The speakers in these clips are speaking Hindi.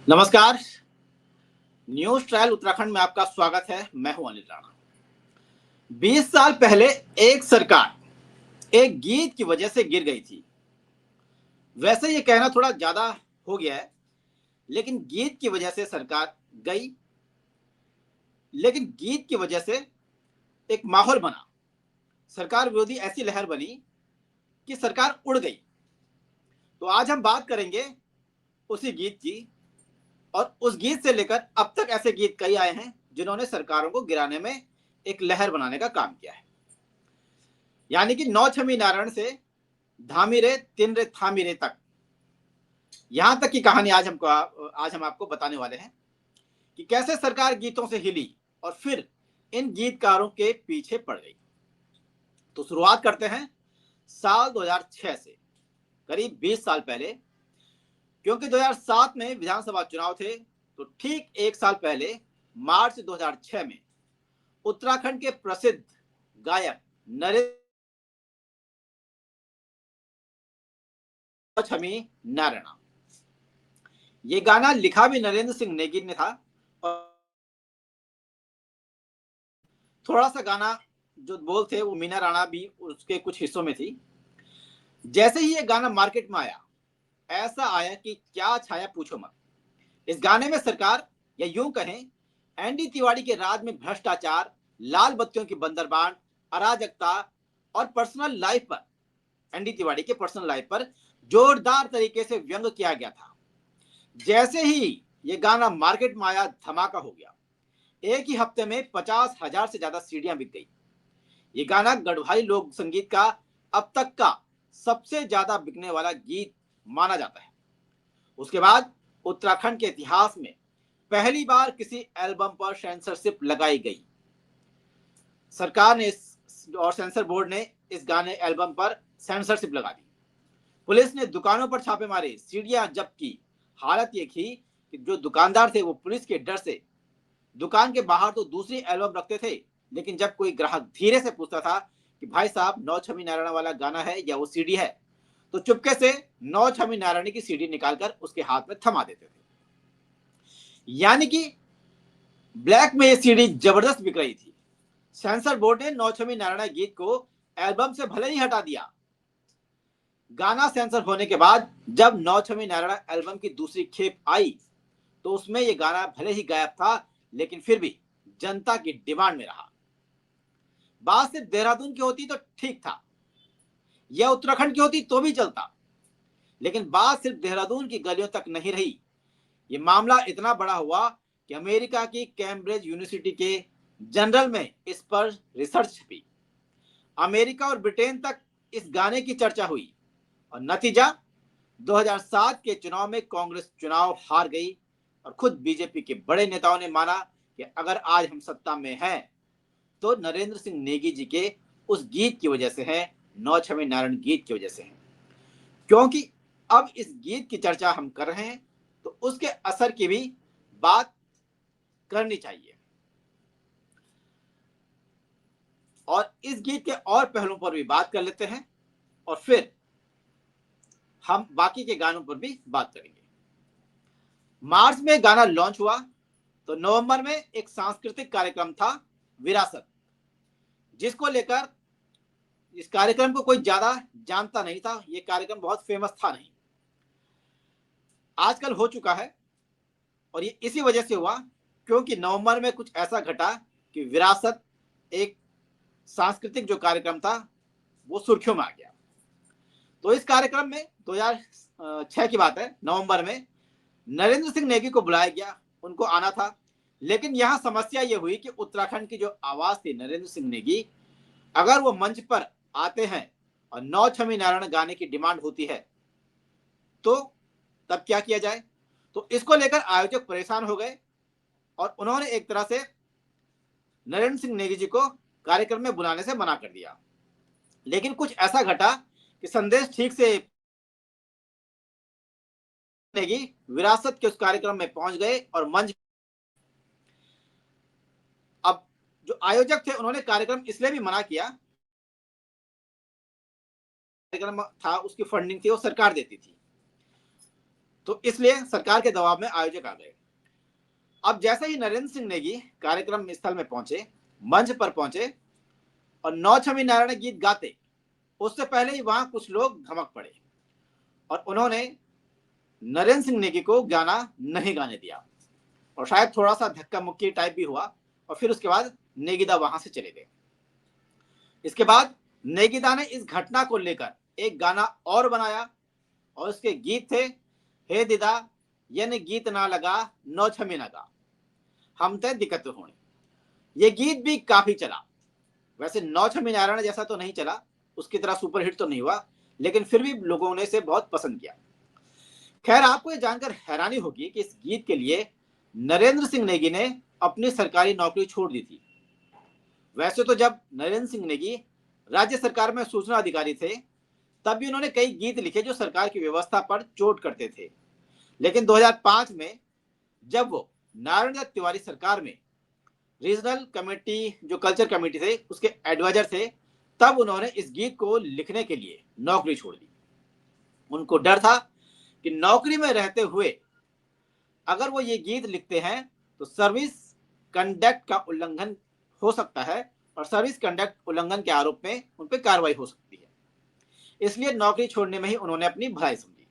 नमस्कार। न्यूज ट्रायल उत्तराखंड में आपका स्वागत है। मैं हूं अनिल राणा। 20 साल पहले एक सरकार एक गीत की वजह से गिर गई थी। वैसे ये कहना थोड़ा ज्यादा हो गया है, लेकिन गीत की वजह से सरकार गई। लेकिन गीत की वजह से एक माहौल बना, सरकार विरोधी ऐसी लहर बनी कि सरकार उड़ गई। तो आज हम बात करेंगे उसी गीत की, और उस गीत से लेकर अब तक ऐसे गीत कई आए हैं जिन्होंने सरकारों को गिराने में एक लहर बनाने का काम किया है। यानी कि नौ छमी नारायण से धामी रे तिन रे थामी रे तक, यहां तक की कहानी आज हम आपको बताने वाले हैं कि कैसे सरकार गीतों से हिली और फिर इन गीतकारों के पीछे पड़ गई। तो शुरुआत करते हैं साल 2006 से, करीब 20 साल पहले। क्योंकि 2007 में विधानसभा चुनाव थे, तो ठीक एक साल पहले मार्च 2006 में उत्तराखंड के प्रसिद्ध गायक नरेंद्र छमी नारायण, ये गाना लिखा भी नरेंद्र सिंह नेगी ने था, और थोड़ा सा गाना जो बोल थे वो मीना राणा भी उसके कुछ हिस्सों में थी। जैसे ही ये गाना मार्केट में आया, ऐसा आया कि क्या छाया पूछो मत। इस गाने में सरकार, या यूं कहें एनडी तिवारी के राज में भ्रष्टाचार, लाल बत्तियों की बंदरबांट, अराजकता और पर्सनल लाइफ पर, एनडी तिवारी के पर्सनल लाइफ पर जोरदार तरीके से व्यंग किया गया था। जैसे ही ये गाना मार्केट में आया, धमाका हो गया। एक ही हफ्ते में 50,000 से ज्यादा सीडियां बिक गई। ये गाना गढ़वाली लोक संगीत का अब तक का सबसे ज्यादा बिकने वाला गीत माना जाता है। उसके बाद उत्तराखंड के इतिहास में पहली बार किसी एल्बम पर सेंसरशिप लगाई गई। सरकार ने और सेंसर बोर्ड ने इस गाने एल्बम पर सेंसरशिप लगा दी। पुलिस ने दुकानों पर छापे मारे, सीडियां जब्त की। हालत ये थी कि जो दुकानदार थे वो पुलिस के डर से दुकान के बाहर तो दूसरी एल्बम रखते थे, लेकिन जब कोई ग्राहक धीरे से पूछता था कि भाई साहब नौ छमी नारायण वाला गाना है या वो सीडी है, तो चुपके से नौ छमी नारायण की सीडी निकालकर उसके हाथ में थमा देते थे। यानी कि ब्लैक में ये सीडी जबरदस्त बिक रही थी। सेंसर बोर्ड ने नौ छमी नारायण गीत को एल्बम से भले ही हटा दिया। गाना सेंसर होने के बाद जब नौ छमी नारायण एल्बम की दूसरी खेप आई, तो उसमें ये गाना भले ही गायब था, लेकिन फिर भी जनता की डिमांड में रहा। बात सिर्फ देहरादून की होती तो ठीक था, यह उत्तराखंड की होती तो भी चलता, लेकिन बात सिर्फ देहरादून की गलियों तक नहीं रही। यह मामला इतना बड़ा हुआ कि अमेरिका की कैम्ब्रिज यूनिवर्सिटी के जर्नल में इस पर रिसर्च छपी। अमेरिका और ब्रिटेन तक इस गाने की चर्चा हुई, और नतीजा 2007 के चुनाव में कांग्रेस चुनाव हार गई, और खुद बीजेपी के बड़े नेताओं ने माना कि अगर आज हम सत्ता में हैं तो नरेंद्र सिंह नेगी जी के उस गीत की वजह से है, नौ छमी नारायण गीत की वजह से है। क्योंकि अब इस गीत की चर्चा हम कर रहे हैं, तो उसके असर की भी बात करनी चाहिए, और इस गीत के और पहलुओं पर भी बात कर लेते हैं, और फिर हम बाकी के गानों पर भी बात करेंगे। मार्च में गाना लॉन्च हुआ, तो नवंबर में एक सांस्कृतिक कार्यक्रम था, विरासत, जिसको लेकर इस कार्यक्रम को कोई ज्यादा जानता नहीं था। यह कार्यक्रम बहुत फेमस था नहीं, आजकल हो चुका है। और ये इसी वजह से हुआ क्योंकि नवंबर में कुछ ऐसा घटा कि विरासत, एक सांस्कृतिक जो कार्यक्रम था, वो सुर्खियों में आ गया। तो इस कार्यक्रम में 2006 की बात है, नवंबर में नरेंद्र सिंह नेगी को बुलाया गया, उनको आना था। लेकिन यहां समस्या यह हुई कि उत्तराखंड की जो आवाज थी नरेंद्र सिंह नेगी, अगर वो मंच पर आते हैं और नौ छमी नारायण गाने की डिमांड होती है, तो तब क्या किया जाए। तो इसको लेकर आयोजक परेशान हो गए, और उन्होंने एक तरह से नरेंद्र सिंह नेगी जी को कार्यक्रम में बुलाने से मना कर दिया। लेकिन कुछ ऐसा घटा कि संदेश ठीक से नेगी विरासत के उस कार्यक्रम में पहुंच गए, और मंच, अब जो आयोजक थे उन्होंने कार्यक्रम इसलिए भी मना किया, कार्यक्रम था उसकी फंडिंग थी वो सरकार देती थी। तो इसलिए सरकार के दबाव में आयोजक आ गए। अब जैसे ही नरेंद्र सिंह नेगी कार्यक्रम स्थल में पहुंचे, मंच पर पहुंचे और नौ छमी नारायण गीत गाते, उससे पहले ही वहां कुछ लोग धमक पड़े और उन्होंने नरेंद्र सिंह नेगी को गाना नहीं गाने दिया और शायद थोड़ा सा धक्का मुक्की टाइप भी हुआ और फिर उसके बाद नेगीदा वहां से चले गए। इसके बाद नेगीदा ने इस घटना को लेकर एक गाना और बनाया और उसके गीत थे, हे दिदा यानी गीत ना लगा नौ छमी ना गा, हम ते दिक्कत होने। ये गीत भी काफी चला। वैसे नौ छमी नारायण जैसा तो नहीं चला, उसकी तरह सुपरहिट तो नहीं हुआ, लेकिन फिर भी लोगों ने इसे बहुत पसंद किया। खैर, आपको ये जानकर हैरानी होगी कि इस गीत के लिए नरेंद्र सिंह नेगी ने अपनी सरकारी नौकरी छोड़ दी थी। वैसे तो जब नरेंद्र सिंह नेगी राज्य सरकार में सूचना अधिकारी थे, तब भी उन्होंने कई गीत लिखे जो सरकार की व्यवस्था पर चोट करते थे। लेकिन 2005 में जब वो नारायण दत्त तिवारी सरकार में रीजनल कमेटी, जो कल्चर कमेटी थे, उसके एडवाइजर थे, तब उन्होंने इस गीत को लिखने के लिए नौकरी छोड़ दी। उनको डर था कि नौकरी में रहते हुए अगर वो ये गीत लिखते हैं तो सर्विस कंडक्ट का उल्लंघन हो सकता है और सर्विस कंडक्ट उल्लंघन के आरोप में उन पर कार्रवाई हो सकती है। इसलिए नौकरी छोड़ने में ही उन्होंने अपनी भलाई समझी।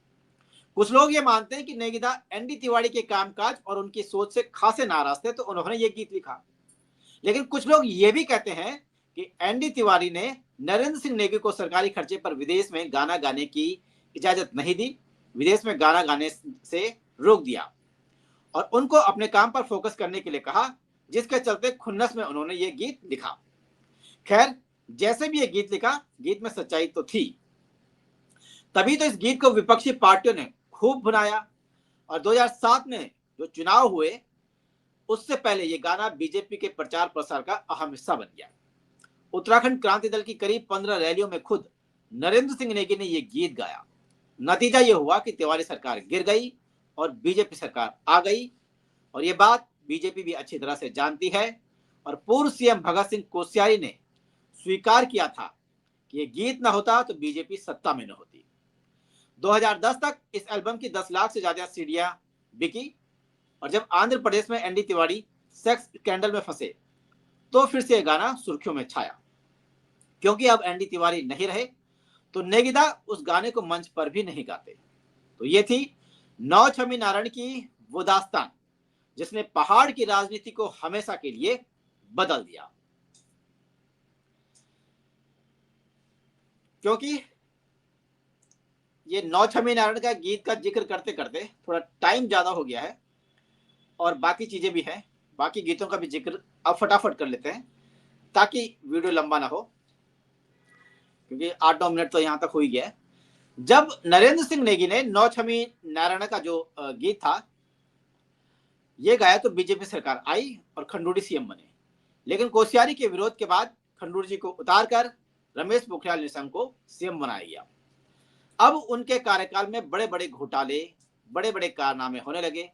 कुछ लोग ये मानते हैं कि नेगीदा एनडी तिवारी के कामकाज और उनकी सोच से खासे नाराज थे, तो उन्होंने ये गीत लिखा। लेकिन कुछ लोग ये भी कहते हैं कि एनडी तिवारी ने नरेंद्र सिंह नेगी को सरकारी खर्चे पर विदेश में गाना गाने की इजाजत नहीं दी, विदेश में गाना गाने से रोक दिया और उनको अपने काम पर फोकस करने के लिए कहा, जिसके चलते खुन्नस में उन्होंने ये गीत लिखा। खैर, जैसे भी ये गीत लिखा, गीत में सच्चाई तो थी। तभी तो इस गीत को विपक्षी पार्टियों ने खूब भुनाया और 2007 में जो चुनाव हुए, उससे पहले ये गाना बीजेपी के प्रचार प्रसार का अहम हिस्सा बन गया। उत्तराखंड क्रांति दल की करीब 15 रैलियों में खुद नरेंद्र सिंह नेगी ने यह गीत गाया। नतीजा यह हुआ कि तिवारी सरकार गिर गई और बीजेपी सरकार आ गई और ये बात बीजेपी भी अच्छी तरह से जानती है और पूर्व सीएम भगत सिंह कोश्यारी ने स्वीकार किया था कि ये गीत ना होता तो बीजेपी सत्ता में न होती। 2010 तक इस एल्बम की 10 लाख से ज्यादा सीडियां बिकी और जब आंध्र प्रदेश में एनडी तिवारी सेक्स स्कैंडल में फंसे तो फिर से यह गाना सुर्खियों में छाया। क्योंकि अब एनडी तिवारी नहीं रहे तो नेगीदा उस गाने को मंच पर भी नहीं गाते। तो ये थी नौ छमी नारायण की वो दास्तान जिसने पहाड़ की राजनीति को हमेशा के लिए बदल दिया। क्योंकि ये नौ छमी नारायण का गीत का जिक्र करते करते थोड़ा टाइम ज्यादा हो गया है और बाकी चीजें भी हैं, बाकी गीतों का भी जिक्र अब फटाफट कर लेते हैं ताकि वीडियो लंबा ना हो, क्योंकि 8-9 मिनट तो यहां तक हो ही गया है। जब नरेंद्र सिंह नेगी ने नौ छमी नारायण का जो गीत था ये गाया तो बीजेपी सरकार आई और खंडूड़ी सीएम बने। लेकिन कोश्यारी के विरोध के बाद खंडूड़ी जी को उतारकर रमेश पोखरियाल निशंक को सीएम बनाया गया। अब उनके कार्यकाल में बड़े बड़े घोटाले, बड़े बड़े कारनामे होने लगे।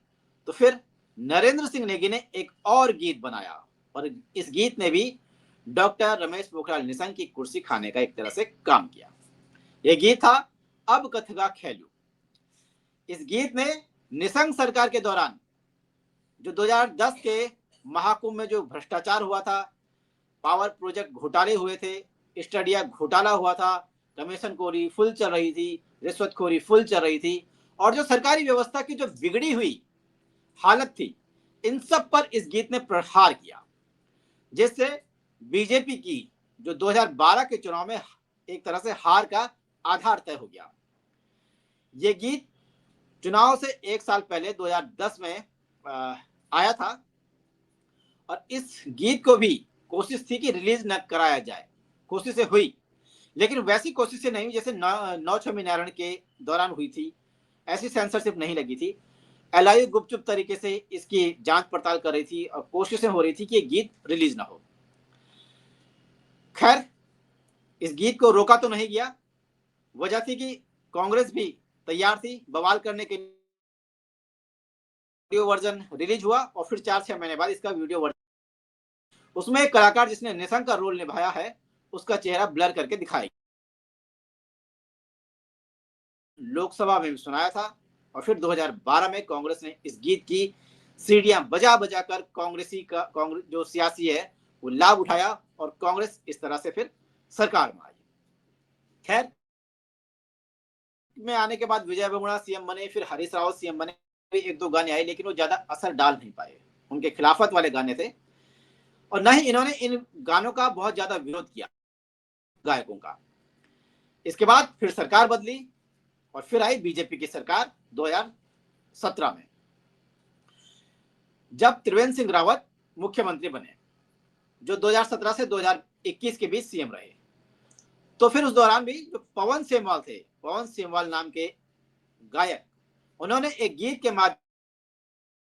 तो फिर नरेंद्र सिंह नेगी ने एक और गीत बनाया और इस गीत ने भी डॉक्टर रमेश पोखरियाल निशंक की कुर्सी खाने का एक तरह से काम किया। यह गीत था अब कथगा खेलू। इस गीत ने निशंक सरकार के दौरान जो 2010 के महाकुंभ में जो भ्रष्टाचार हुआ था, पावर प्रोजेक्ट घोटाले हुए थे, स्टडिया घोटाला हुआ था, कमीशनखोरी फुल चल रही थी, रिश्वतखोरी फुल चल रही थी और जो सरकारी व्यवस्था की जो बिगड़ी हुई हालत थी, इन सब पर इस गीत ने प्रहार किया, जिससे बीजेपी की जो 2012 के चुनाव में एक तरह से हार का आधार तय हो गया। ये गीत चुनाव से एक साल पहले 2010 में आया था और इस गीत को भी कोशिश थी कि रिलीज न कराया जाए, कोशिशें हुई लेकिन वैसी कोशिशें नहीं जैसे नौ छमी नारायण के दौरान हुई थी, ऐसी सेंसरशिप नहीं लगी थी। एलआईयू गुपचुप तरीके से इसकी जांच पड़ताल कर रही थी और कोशिशें हो रही थी कि ये गीत रिलीज ना हो। खैर, इस गीत को रोका तो नहीं गया, वजह थी कि कांग्रेस भी तैयार थी बवाल करने के लिए। वीडियो वर्जन रिलीज हुआ और फिर 4-6 महीने बाद इसका वीडियो वर्जन, उसमें एक कलाकार जिसने निशंक का रोल निभाया है उसका चेहरा ब्लर करके दिखाया। लोकसभा में भी सुनाया था और फिर 2012 में कांग्रेस ने इस गीत की सीढ़ियां बजा बजा कर कांग्रेस जो सियासी है वो लाभ उठाया और कांग्रेस इस तरह से फिर सरकार में आई। खैर में आने के बाद विजय बहुगुणा सीएम बने, फिर हरीश रावत सीएम बने, एक दो गाने आए लेकिन वो ज्यादा असर डाल नहीं पाए, उनके खिलाफत वाले गाने थे और न ही इन्होंने इन गानों का बहुत ज्यादा विरोध किया गायकों का। इसके बाद फिर सरकार बदली और फिर आई बीजेपी की सरकार 2017 में, जब त्रिवेंद्र सिंह रावत मुख्यमंत्री बने, जो 2017 से 2021 के बीच सीएम रहे। तो फिर उस दौरान भी जो पवन सेमवाल थे, पवन सेमवाल नाम के गायक, उन्होंने एक गीत के माध्यम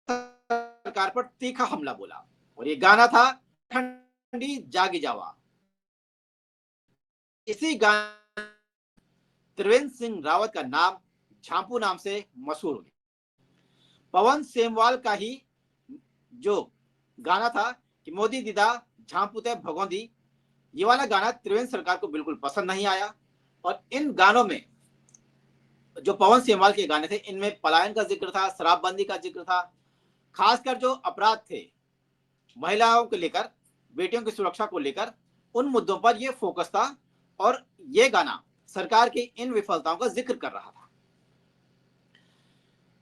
सरकार पर तीखा हमला बोला और ये गाना था ठंडी जागी जावा। इसी गाने त्रिवेंद्र सिंह रावत का नाम झांपू नाम से मशहूर हो गया। पवन सेमवाल का ही जो गाना था कि मोदी दीदा झांपुते भगोंदी, ये वाला गाना त्रिवेंद्र सरकार को बिल्कुल पसंद नहीं आया और इन गानों में जो पवन सेमवाल के गाने थे इनमें पलायन का जिक्र था, शराबबंदी का जिक्र था, खासकर जो अपराध थे महिलाओं को लेकर, बेटियों की सुरक्षा को लेकर, उन मुद्दों पर यह फोकस था और यह गाना सरकार की इन विफलताओं का जिक्र कर रहा था।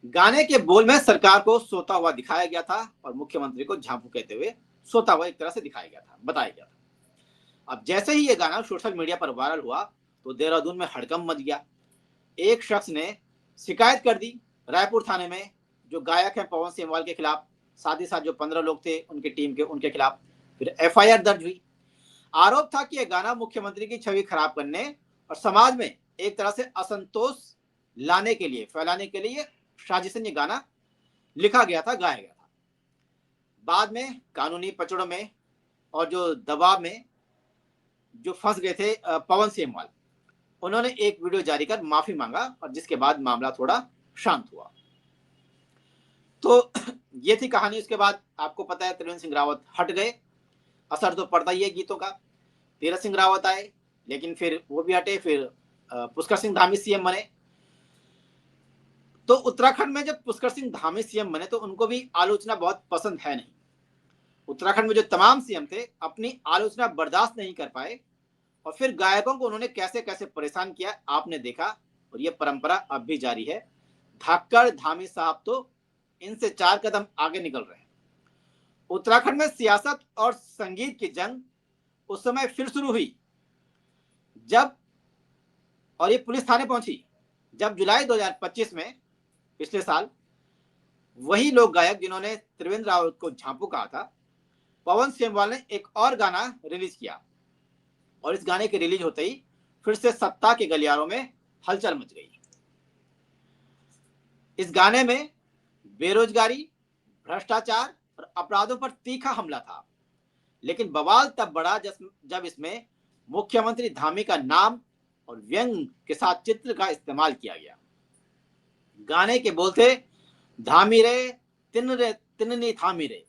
गाने के बोल में सरकार को सोता हुआ दिखाया गया था और मुख्यमंत्री को झांपू कहते हुए सोता हुआ एक तरह से दिखाया गया था, बताया गया था। अब जैसे ही ये गाना सोशल मीडिया पर वायरल हुआ तो देहरादून में हड़कंप मच गया। एक शख्स ने शिकायत कर दी रायपुर थाने में जो गायक है पवन सेमवाल के खिलाफ, साथ ही साथ जो 15 लोग थे उनके टीम के, उनके खिलाफ फिर एफआईआर दर्ज हुई। आरोप था कि यह गाना मुख्यमंत्री की छवि खराब करने और समाज में एक तरह से असंतोष लाने के लिए, फैलाने के लिए साजिशन ये गाना लिखा गया था, गाया गया था। बाद में कानूनी पचड़ों में और जो दबाव में जो फंस गए थे पवन सेमवाल, उन्होंने एक वीडियो जारी कर माफी मांगा और जिसके बाद मामला थोड़ा शांत हुआ। तो ये थी कहानी। उसके बाद आपको पता है त्रिवेंद्र सिंह रावत हट गए, असर तो पड़ता ही है गीतों का। तीरथ सिंह रावत आए लेकिन फिर वो भी हटे, फिर पुष्कर सिंह धामी सीएम बने। तो उत्तराखंड में जब पुष्कर सिंह धामी सीएम बने तो उनको भी आलोचना बहुत पसंद है नहीं। उत्तराखंड में जो तमाम सीएम थे अपनी आलोचना बर्दाश्त नहीं कर पाए और फिर गायकों को उन्होंने कैसे कैसे परेशान किया आपने देखा और ये परंपरा अब भी जारी है। धाकड़ धामी साहब तो इनसे 4 कदम आगे निकल रहे हैं। उत्तराखंड में सियासत और संगीत की जंग उस समय फिर शुरू हुई जब, और ये पुलिस थाने पहुंची जब जुलाई 2025 में, पिछले साल, वही लोग गायक जिन्होंने त्रिवेंद्र रावत को झांपू कहा था, पवन सेमवाल ने एक और गाना रिलीज किया और इस गाने के रिलीज होते ही फिर से सत्ता के गलियारों में हलचल मच गई। इस गाने में बेरोजगारी, भ्रष्टाचार और अपराधों पर तीखा हमला था, लेकिन बवाल तब बढ़ा जब इसमें मुख्यमंत्री धामी का नाम और व्यंग के साथ चित्र का इस्तेमाल किया गया। गाने के बोल थे धामी रे तिन्नी थामी रे।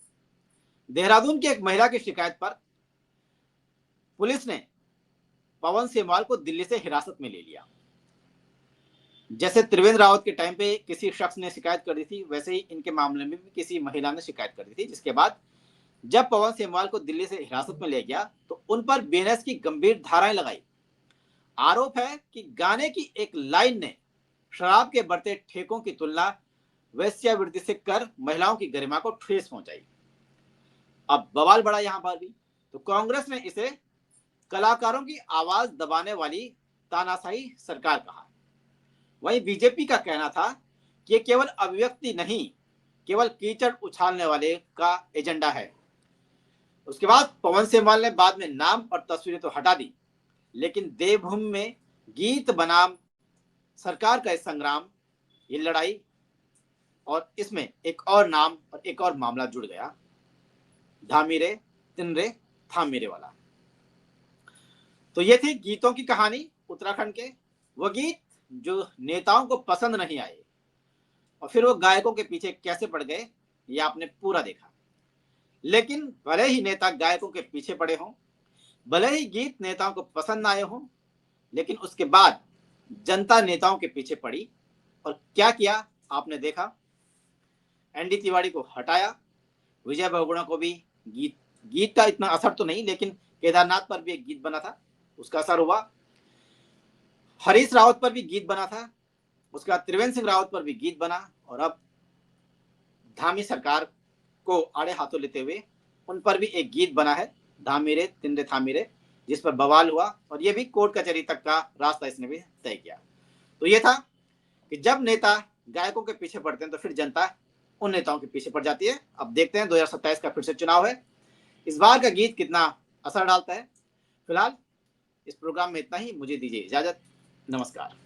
देहरादून की एक महिला की शिकायत पर पुलिस ने पवन सेमवाल को दिल्ली से हिरासत में ले लिया। जैसे त्रिवेंद्र रावत के टाइम पे किसी शख्स ने शिकायत कर दी थी, वैसे ही इनके मामले में भी किसी महिला ने शिकायत कर दी थी, जिसके बाद जब पवन सेमवाल को दिल्ली से हिरासत में ले गया तो उन पर बीएनएस की गंभीर धाराएं लगाई। आरोप है कि गाने की एक लाइन ने शराब के बढ़ते ठेकों की तुलना वेश्यावृत्ति से कर महिलाओं की गरिमा को ठेस पहुंचाई। अब बवाल बढ़ा यहां पर भी, तो कांग्रेस ने इसे कलाकारों की आवाज दबाने वाली तानाशाही सरकार कहा। वहीं बीजेपी का कहना था कि ये केवल अभिव्यक्ति नहीं, केवल कीचड़ उछालने वाले का एजेंडा है। उसके बाद पवन सेमवाल ने बाद में नाम और तस्वीरें तो हटा दी, लेकिन देवभूमि में गीत बनाम सरकार का संग्राम, ये लड़ाई, और इसमें एक और नाम और एक और मामला जुड़ गया, धामीरे तिनरे थामीरे वाला। तो ये थी गीतों की कहानी उत्तराखंड के। वो गीत जो नेताओं को पसंद नहीं आए और फिर वो गायकों के पीछे कैसे पड़ गए, ये आपने पूरा देखा। लेकिन भले ही नेता गायकों के पीछे पड़े हों, भले ही गीत नेताओं को पसंद आए हों, लेकिन उसके बाद जनता नेताओं के पीछे पड़ी और क्या किया आपने देखा, एनडी तिवारी को हटाया, विजय बहुगुणा को भी गीत का इतना असर तो नहीं, लेकिन केदारनाथ पर भी एक गीत बना था, उसका असर हुआ। हरीश रावत पर भी गीत बना था, उसका त्रिवेंद्र सिंह रावत पर भी गीत बना, और अब धामी सरकार को आड़े हाथों लेते हुए उन पर भी एक गीत बना है, धामीरे तिंदे थामीरे, जिस पर बवाल हुआ, और ये भी कोर्ट कचहरी तक का रास्ता इसने भी तय किया। तो ये था कि जब नेता गायकों के पीछे पड़ते हैं तो फिर जनता उन नेताओं के पीछे पड़ जाती है। अब देखते हैं 2027 का फिर से चुनाव है, इस बार का गीत कितना असर डालता है। फिलहाल इस प्रोग्राम में इतना ही, मुझे दीजिए इजाजत, नमस्कार।